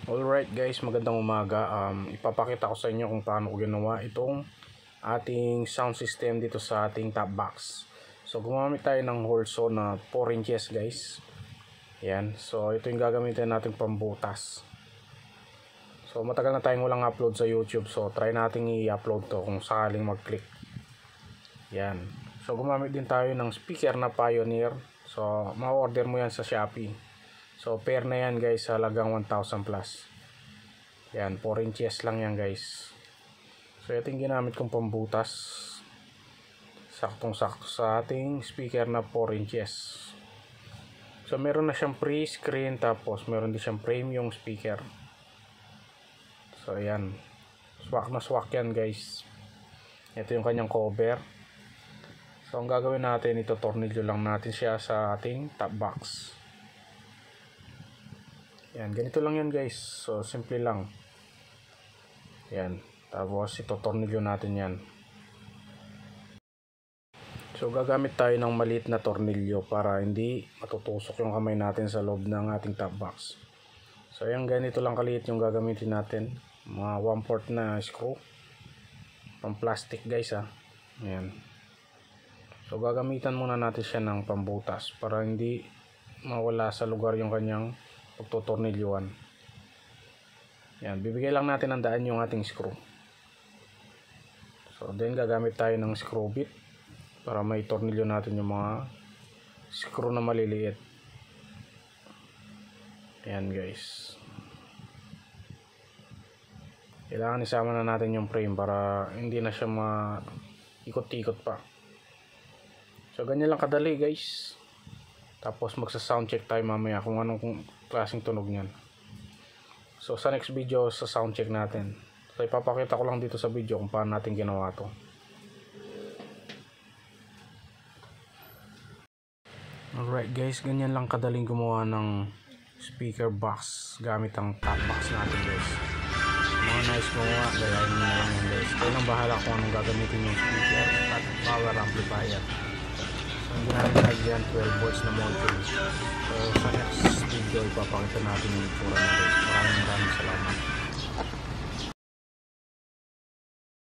Alright guys, magandang umaga. Ipapakita ko sa inyo kung paano ko ginawa itong ating sound system dito sa ating top box. So gumamit tayo ng hole saw na 4 inches guys. Yan. So ito yung gagamitin natin pambutas. So matagal na tayong walang upload sa YouTube. So try natin i-upload to kung sakaling mag-click. Yan. So gumamit din tayo ng speaker na Pioneer. So ma-order mo yan sa Shopee. So pair na yan guys, halagang 1,000 plus. Yan, 4 inches lang yan guys. So ito yung ginamit kong pambutas. Saktong sakto sa ating speaker na 4 inches. So meron na siyang pre-screen, tapos meron din siyang frame yung speaker. So yan, swak na swak yan guys. Ito yung kanyang cover. So ang gagawin natin, ito tornilyo lang natin siya sa ating top box. Yan, ganito lang yan guys. So simple lang. Yan, tapos ito tornilyo natin yan. So gagamit tayo ng maliit na tornilyo para hindi matutusok yung kamay natin sa loob ng ating top box. So yan, ganito lang kaliit yung gagamitin natin. Mga 1/4 na screw. Pang plastic guys ha. Yan. So gagamitan muna natin siya ng pambutas para hindi mawala sa lugar yung kanyang pagtutornilyuan. Yan, bibigay lang natin ng daan yung ating screw. So then gagamit tayo ng screw bit para may tornilyo natin yung mga screw na maliliit. Yan guys. Kailangan isama na natin yung frame para hindi na siya maikot-ikot pa. So ganyan lang kadali guys. Tapos magsa sound check tayo mamaya kung anong klaseng tunog niyan. So sa next video, sa sound check natin. So ipapakita ko lang dito sa video kung paano natin ginawa to. Alright guys, ganyan lang kadaling gumawa ng speaker box gamit ang top box natin guys. Mga nice gumawa, gayahin nyo na lang yan guys. Kayo nang bahala kung anong gagamitin yung speaker at power amplifier. Ang ginamit na dyan, 12 volts na module. So sa next video ipapakita natin yung itsura na guys. Maraming salamat.